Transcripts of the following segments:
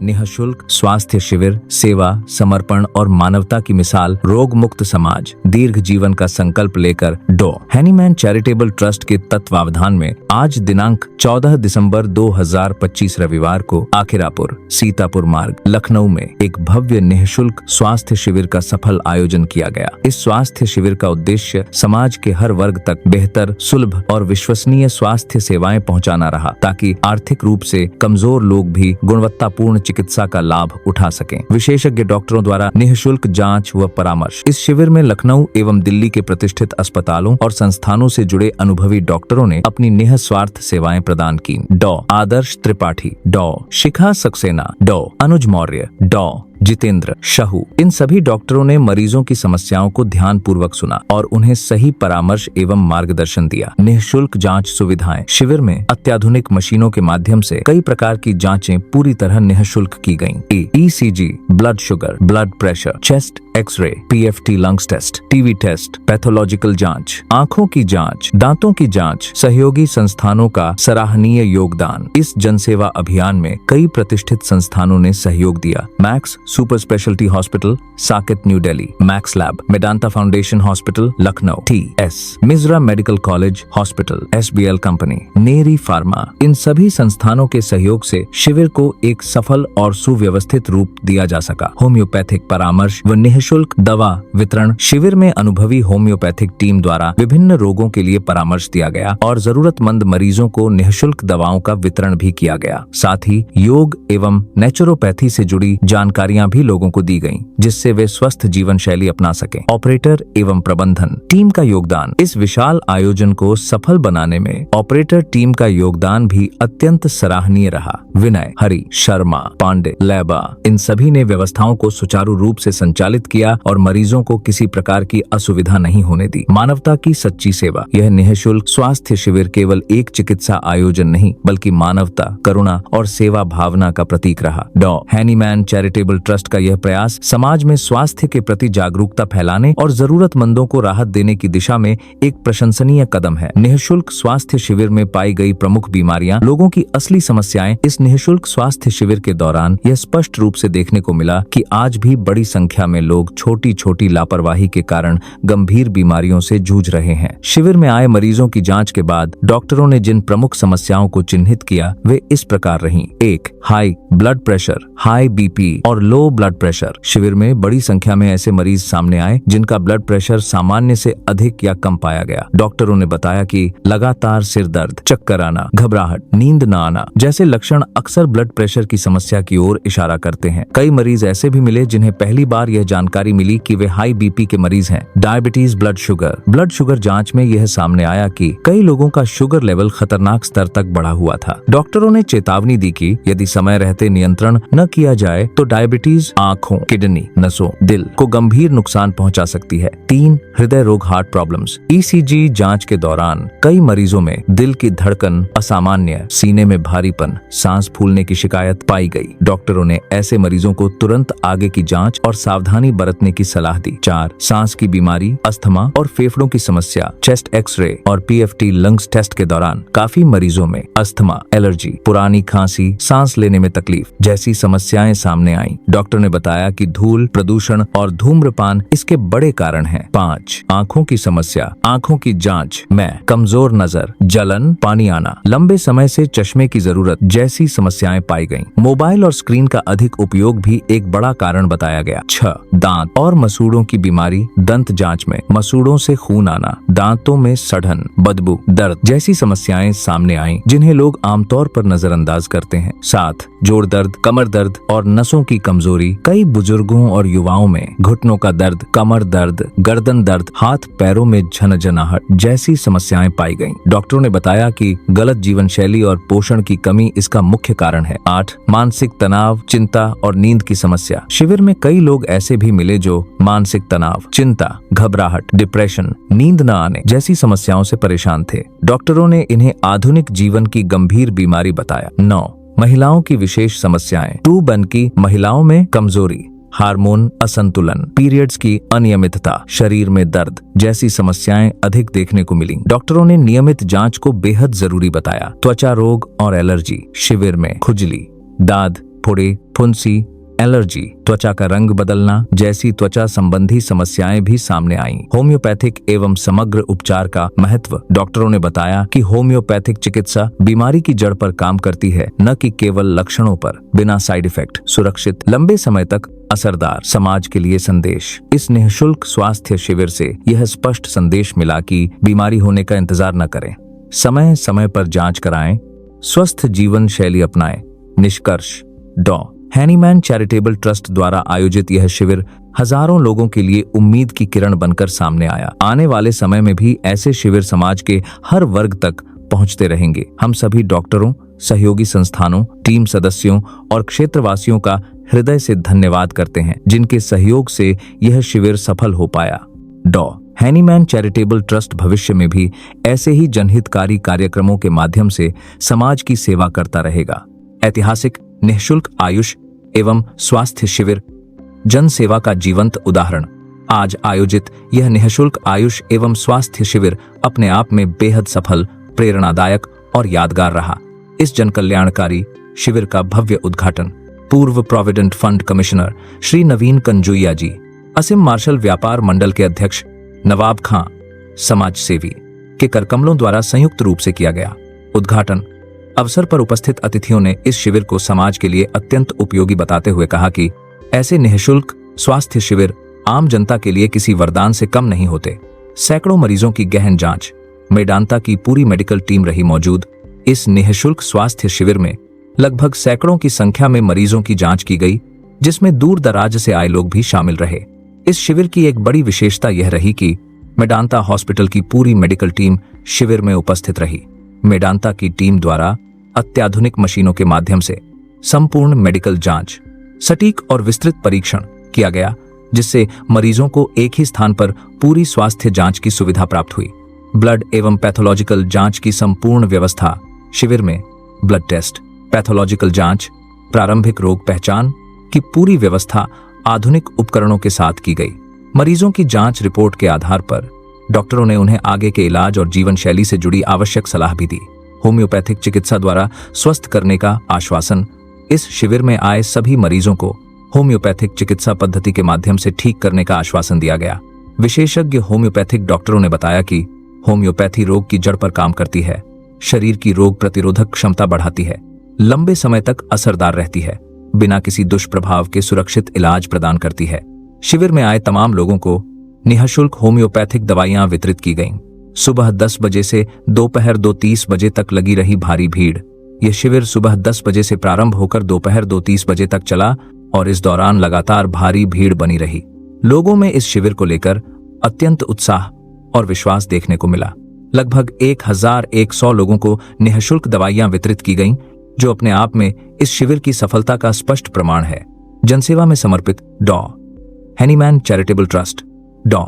निःशुल्क स्वास्थ्य शिविर, सेवा, समर्पण और मानवता की मिसाल, रोग मुक्त समाज, दीर्घ जीवन का संकल्प लेकर डॉ हैनीमैन चैरिटेबल ट्रस्ट के तत्वावधान में आज दिनांक 14 दिसंबर 2025 रविवार को आखिरापुर सीतापुर मार्ग लखनऊ में एक भव्य निःशुल्क स्वास्थ्य शिविर का सफल आयोजन किया गया। इस स्वास्थ्य शिविर का उद्देश्य समाज के हर वर्ग तक बेहतर, सुलभ और विश्वसनीय स्वास्थ्य सेवाएं पहुंचाना रहा, ताकि आर्थिक रूप से कमजोर लोग भी गुणवत्तापूर्ण चिकित्सा का लाभ उठा सकें। विशेषज्ञ डॉक्टरों द्वारा निःशुल्क जांच व परामर्श। इस शिविर में लखनऊ एवं दिल्ली के प्रतिष्ठित अस्पतालों और संस्थानों से जुड़े अनुभवी डॉक्टरों ने अपनी निःस्वार्थ सेवाएं प्रदान की। डॉ आदर्श त्रिपाठी, डॉ शिखा सक्सेना, डॉ अनुज मौर्य, डॉ जितेंद्र शाहू, इन सभी डॉक्टरों ने मरीजों की समस्याओं को ध्यानपूर्वक सुना और उन्हें सही परामर्श एवं मार्गदर्शन दिया। निःशुल्क जांच सुविधाएं। शिविर में अत्याधुनिक मशीनों के माध्यम से कई प्रकार की जांचें पूरी तरह निःशुल्क की गयीं। ECG, blood sugar, blood pressure, chest x-ray, PFT lungs test, TB test, pathological जांच, आंखों की जांच, दांतों की जांच। सहयोगी संस्थानों का सराहनीय योगदान। इस जनसेवा अभियान में कई प्रतिष्ठित संस्थानों ने सहयोग दिया। Max super speciality hospital, Saket, new Delhi; Max lab, Medanta foundation hospital, Lucknow; TS Mishra medical college hospital, SBL company, Neri pharma. इन सभी संस्थानों के सहयोग से शिविर को एक सफल और सुव्यवस्थित रूप दिया जा सका। होम्योपैथिक परामर्श व निःशुल्क दवा वितरण। शिविर में अनुभवी होम्योपैथिक टीम द्वारा विभिन्न रोगों के लिए परामर्श दिया गया और जरूरतमंद मरीजों को निःशुल्क दवाओं का वितरण भी किया गया। साथ ही योग एवं नेचुरोपैथी से जुड़ी जानकारियां भी लोगों को दी गईं, जिससे वे स्वस्थ जीवन शैली अपना सकें। ऑपरेटर एवं प्रबंधन टीम का योगदान। इस विशाल आयोजन को सफल बनाने में ऑपरेटर टीम का योगदान भी अत्यंत सराहनीय रहा। विनय, हरि, शर्मा, पांडे, लैबा, इन सभी ने व्यवस्थाओं को सुचारू रूप से संचालित किया और मरीजों को किसी प्रकार की असुविधा नहीं होने दी। मानवता की सच्ची सेवा। यह निःशुल्क स्वास्थ्य शिविर केवल एक चिकित्सा आयोजन नहीं, बल्कि मानवता, करुणा और सेवा भावना का प्रतीक रहा। डॉ हैनीमैन चैरिटेबल ट्रस्ट का यह प्रयास समाज में स्वास्थ्य के प्रति जागरूकता फैलाने और जरूरतमंदों को राहत देने की दिशा में एक प्रशंसनीय कदम है। निःशुल्क स्वास्थ्य शिविर में पाई गई प्रमुख बीमारियां, लोगों की असली समस्याएं। इस निःशुल्क स्वास्थ्य शिविर के दौरान यह स्पष्ट रूप से देखने को मिला कि आज भी बड़ी संख्या में लोग छोटी छोटी लापरवाही के कारण गंभीर बीमारियों से जूझ रहे हैं। शिविर में आए मरीजों की जांच के बाद डॉक्टरों ने जिन प्रमुख समस्याओं को चिन्हित किया वे इस प्रकार रहीं। 1. High blood pressure, high BP और लो ब्लड प्रेशर। शिविर में बड़ी संख्या में ऐसे मरीज सामने आए जिनका ब्लड प्रेशर सामान्य से अधिक या कम पाया गया। डॉक्टरों ने बताया कि लगातार सिर दर्द, चक्कर आना, घबराहट, नींद न आना जैसे लक्षण अक्सर ब्लड प्रेशर की समस्या की ओर इशारा करते हैं। कई मरीज ऐसे भी मिले जिन्हें पहली बार यह जानकारी मिली कि वे हाई BP के मरीज हैं। डायबिटीज, ब्लड शुगर जांच में यह सामने आया कि कई लोगों का शुगर लेवल खतरनाक स्तर तक बढ़ा हुआ था। डॉक्टरों ने चेतावनी दी कि यदि समय रहते नियंत्रण न किया जाए तो डायबिटीज आंखों, किडनी, नसों, दिल को गंभीर नुकसान पहुंचा सकती है। 3. हृदय रोग, हार्ट प्रॉब्लम्स। ECG जांच के दौरान कई मरीजों में दिल की धड़कन असामान्य, सीने में भारीपन, सांस फूलने की शिकायत पाई गई। डॉक्टरों ने ऐसे मरीजों को तुरंत आगे की जांच और सावधानी बरतने की सलाह दी। 4. सांस की बीमारी, अस्थमा और फेफड़ों की समस्या। चेस्ट एक्सरे और PFT लंग्स टेस्ट के दौरान काफी मरीजों में अस्थमा, एलर्जी, पुरानी खांसी, सांस लेने में तकलीफ जैसी समस्याएं सामने आईं। डॉक्टर ने बताया कि धूल, प्रदूषण और धूम्रपान इसके बड़े कारण हैं। 5. आंखों की समस्या, आंखों की जांच में कमजोर नजर, जलन, पानी आना, लंबे समय से चश्मे की जरूरत जैसी समस्याएं पाई गईं। मोबाइल और स्क्रीन का अधिक उपयोग भी एक बड़ा कारण बताया गया। 6. दांत और मसूड़ों की बीमारी। दंत जांच में मसूड़ों से खून आना, दांतों में सड़न, बदबू, दर्द जैसी समस्याएं सामने आईं, जिन्हें लोग आमतौर पर नजरअंदाज करते हैं। 7. जोड़ दर्द, कमर दर्द और नसों की कमजोरी। कई बुजुर्गों और युवाओं में घुटनों का दर्द, कमर दर्द, गर्दन दर्द, हाथ पैरों में झनझनाहट जैसी समस्याएं पाई गईं। डॉक्टरों ने बताया कि गलत जीवन शैली और पोषण की कमी इसका मुख्य कारण है। 8. मानसिक तनाव, चिंता और नींद की समस्या। शिविर में कई लोग ऐसे भी मिले जो मानसिक तनाव, चिंता, घबराहट, डिप्रेशन, नींद न आने जैसी समस्याओं से परेशान थे। डॉक्टरों ने इन्हें आधुनिक जीवन की गंभीर बीमारी बताया। 9. महिलाओं की विशेष समस्याएं। 2 की महिलाओं में कमजोरी, हार्मोन असंतुलन, पीरियड्स की अनियमितता, शरीर में दर्द जैसी समस्याएं अधिक देखने को मिली। डॉक्टरों ने नियमित जांच को बेहद जरूरी बताया। त्वचा रोग और एलर्जी। शिविर में खुजली, दाद, फोड़े, फुंसी, एलर्जी, त्वचा का रंग बदलना जैसी त्वचा संबंधी समस्याएं भी सामने आईं। होम्योपैथिक एवं समग्र उपचार का महत्व। डॉक्टरों ने बताया कि होम्योपैथिक चिकित्सा बीमारी की जड़ पर काम करती है, न कि केवल लक्षणों पर। बिना साइड इफेक्ट, सुरक्षित, लंबे समय तक असरदार। समाज के लिए संदेश। इस निःशुल्क स्वास्थ्य शिविर से यह स्पष्ट संदेश मिला कि बीमारी होने का इंतजार न करें, समय समय पर जांच कराएं, स्वस्थ जीवन शैली अपनाएं। निष्कर्ष। डॉ हैनीमैन चैरिटेबल ट्रस्ट द्वारा आयोजित यह शिविर हजारों लोगों के लिए उम्मीद की किरण बनकर सामने आया। आने वाले समय में भी ऐसे शिविर समाज के हर वर्ग तक पहुंचते रहेंगे। हम सभी डॉक्टरों, सहयोगी संस्थानों, टीम सदस्यों और क्षेत्रवासियों का हृदय से धन्यवाद करते हैं, जिनके सहयोग से यह शिविर सफल हो पाया। डॉ हैनीमैन चैरिटेबल ट्रस्ट भविष्य में भी ऐसे ही जनहितकारी कार्यक्रमों के माध्यम से समाज की सेवा करता रहेगा। ऐतिहासिक निःशुल्क आयुष एवं स्वास्थ्य शिविर, जन सेवा का जीवंत उदाहरण। आज आयोजित यह निःशुल्क आयुष एवं स्वास्थ्य शिविर अपने आप में बेहद सफल, प्रेरणादायक और यादगार रहा। इस जनकल्याणकारी शिविर का भव्य उद्घाटन पूर्व प्रोविडेंट फंड कमिश्नर श्री नवीन कंजुइया जी, असम मार्शल व्यापार मंडल के अध्यक्ष नवाब खां, समाज सेवी के करकमलों द्वारा संयुक्त रूप से किया गया। उद्घाटन अवसर पर उपस्थित अतिथियों ने इस शिविर को समाज के लिए अत्यंत उपयोगी बताते हुए कहा कि ऐसे निःशुल्क स्वास्थ्य शिविर आम जनता के लिए किसी वरदान से कम नहीं होते। सैकड़ों मरीजों की गहन जांच, मेदांता की पूरी मेडिकल टीम रही मौजूद। इस निःशुल्क स्वास्थ्य शिविर में लगभग सैकड़ों की संख्या में मरीजों की जांच की गई, जिसमें दूर दराज से आए लोग भी शामिल रहे। इस शिविर की एक बड़ी विशेषता यह रही कि मेदांता हॉस्पिटल की पूरी मेडिकल टीम शिविर में उपस्थित रही। मेदांता की टीम द्वारा अत्याधुनिक मशीनों के माध्यम से संपूर्ण मेडिकल जांच, सटीक और विस्तृत परीक्षण किया गया, जिससे मरीजों को एक ही स्थान पर पूरी स्वास्थ्य जांच की सुविधा प्राप्त हुई। ब्लड एवं पैथोलॉजिकल जांच की संपूर्ण व्यवस्था शिविर में ब्लड टेस्ट, पैथोलॉजिकल जांच, प्रारंभिक रोग पहचान की पूरी व्यवस्था आधुनिक उपकरणों के साथ की गई। मरीजों की जांच रिपोर्ट के आधार पर डॉक्टरों ने उन्हें आगे के इलाज और जीवन शैली से जुड़ी आवश्यक सलाह भी दी। होम्योपैथिक चिकित्सा द्वारा स्वस्थ करने का आश्वासन। इस शिविर में आए सभी मरीजों को होम्योपैथिक चिकित्सा पद्धति के माध्यम से ठीक करने का आश्वासन दिया गया। विशेषज्ञ होम्योपैथिक डॉक्टरों ने बताया कि होम्योपैथी रोग की जड़ पर काम करती है, शरीर की रोग प्रतिरोधक क्षमता बढ़ाती है, लंबे समय तक असरदार रहती है, बिना किसी दुष्प्रभाव के सुरक्षित इलाज प्रदान करती है। शिविर में आए तमाम लोगों को निःशुल्क होम्योपैथिक दवाइयां वितरित की गईं। सुबह 10 बजे से दोपहर 2:30 बजे तक लगी रही भारी भीड़। यह शिविर सुबह 10 बजे से प्रारंभ होकर दोपहर 2:30 बजे तक चला और इस दौरान लगातार भारी भीड़ बनी रही। लोगों में इस शिविर को लेकर अत्यंत उत्साह और विश्वास देखने को मिला। लगभग 1100 लोगों को निःशुल्क दवाइयां वितरित की गईं, जो अपने आप में इस शिविर की सफलता का स्पष्ट प्रमाण है। जनसेवा में समर्पित डॉ हैनीमैन चैरिटेबल ट्रस्ट। डॉ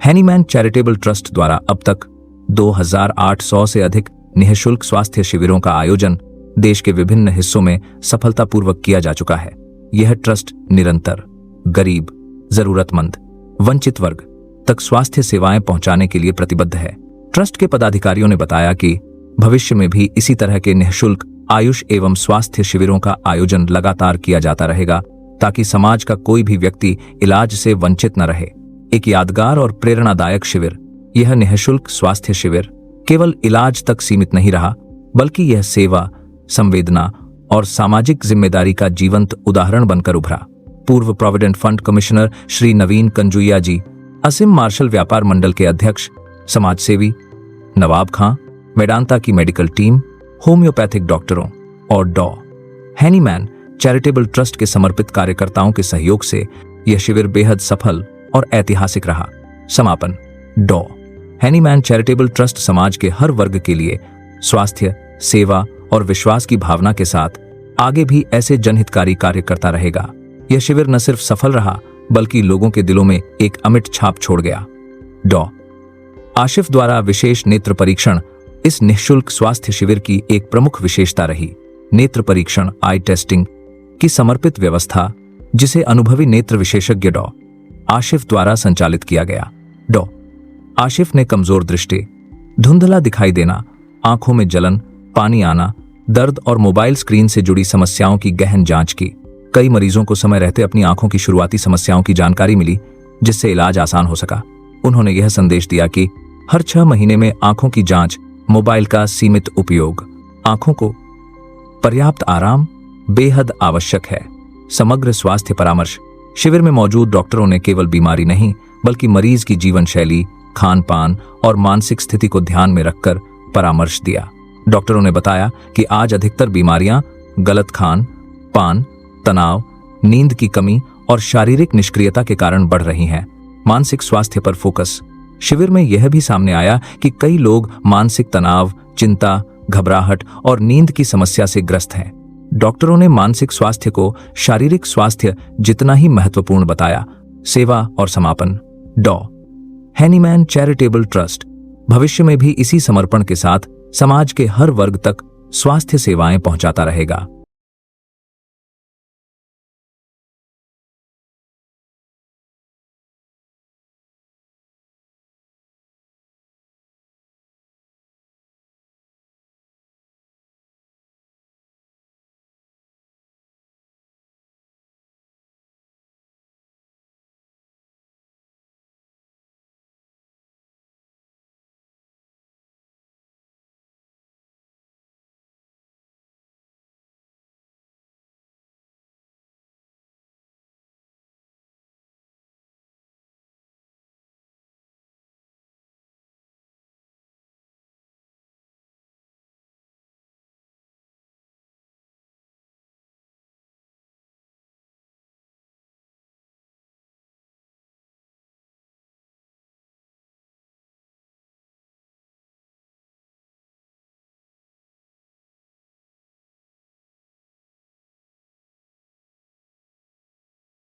हैनीमैन चैरिटेबल ट्रस्ट द्वारा अब तक 2800 से अधिक निःशुल्क स्वास्थ्य शिविरों का आयोजन देश के विभिन्न हिस्सों में सफलतापूर्वक किया जा चुका है। यह ट्रस्ट निरंतर गरीब, जरूरतमंद, वंचित वर्ग तक स्वास्थ्य सेवाएं पहुंचाने के लिए प्रतिबद्ध है। ट्रस्ट के पदाधिकारियों ने बताया कि भविष्य में भी इसी तरह के निःशुल्क आयुष एवं स्वास्थ्य शिविरों का आयोजन लगातार किया जाता रहेगा, ताकि समाज का कोई भी व्यक्ति इलाज से वंचित न रहे। एक यादगार और प्रेरणादायक शिविर। यह निःशुल्क स्वास्थ्य शिविर केवल इलाज तक सीमित नहीं रहा, बल्कि यह सेवा, संवेदना और सामाजिक जिम्मेदारी का जीवंत उदाहरण बनकर उभरा। पूर्व प्रोविडेंट फंड कमिश्नर श्री नवीन कंजुइया जी, असम मार्शल व्यापार मंडल के अध्यक्ष, समाज सेवी नवाब खां, मेदांता की मेडिकल टीम, होम्योपैथिक डॉक्टरों और डॉ हैनीमैन चैरिटेबल ट्रस्ट के समर्पित कार्यकर्ताओं के सहयोग से यह शिविर बेहद सफल और ऐतिहासिक रहा। समापन। डॉ हैनीमैन चैरिटेबल ट्रस्ट समाज के हर वर्ग के लिए स्वास्थ्य, सेवा और विश्वास की भावना के साथ आगे भी ऐसे जनहितकारी कार्य करता रहेगा। यह शिविर न सिर्फ सफल रहा, बल्कि लोगों के दिलों में एक अमिट छाप छोड़ गया। डॉ आशिफ द्वारा विशेष नेत्र परीक्षण इस निःशुल्क स्वास्थ्य शिविर की एक प्रमुख विशेषता रही। नेत्र परीक्षण, आई टेस्टिंग की समर्पित व्यवस्था, जिसे अनुभवी नेत्र विशेषज्ञ डॉ आशिफ द्वारा संचालित किया गया। डॉ आशिफ ने कमजोर दृष्टि, धुंधला दिखाई देना, आंखों में जलन, पानी आना दर्द और मोबाइल स्क्रीन से जुड़ी समस्याओं की गहन जांच की। कई मरीजों को समय रहते अपनी आंखों की शुरुआती समस्याओं की जानकारी मिली, जिससे इलाज आसान हो सका। उन्होंने यह संदेश दिया कि हर 6 महीने में आंखों की जांच, मोबाइल का सीमित उपयोग, आंखों को पर्याप्त आराम बेहद आवश्यक है। समग्र स्वास्थ्य परामर्श शिविर में मौजूद डॉक्टरों ने केवल बीमारी नहीं बल्कि मरीज की जीवन शैली, खान पान और मानसिक स्थिति को ध्यान में रखकर परामर्श दिया। डॉक्टरों ने बताया कि आज अधिकतर बीमारियां गलत खान पान, तनाव, नींद की कमी और शारीरिक निष्क्रियता के कारण बढ़ रही हैं। मानसिक स्वास्थ्य पर फोकस शिविर में यह भी सामने आया कि कई लोग मानसिक तनाव, चिंता, घबराहट और नींद की समस्या से ग्रस्त हैं। डॉक्टरों ने मानसिक स्वास्थ्य को शारीरिक स्वास्थ्य जितना ही महत्वपूर्ण बताया। सेवा और समापन डॉ. हैनीमैन चैरिटेबल ट्रस्ट भविष्य में भी इसी समर्पण के साथ समाज के हर वर्ग तक स्वास्थ्य सेवाएं पहुंचाता रहेगा।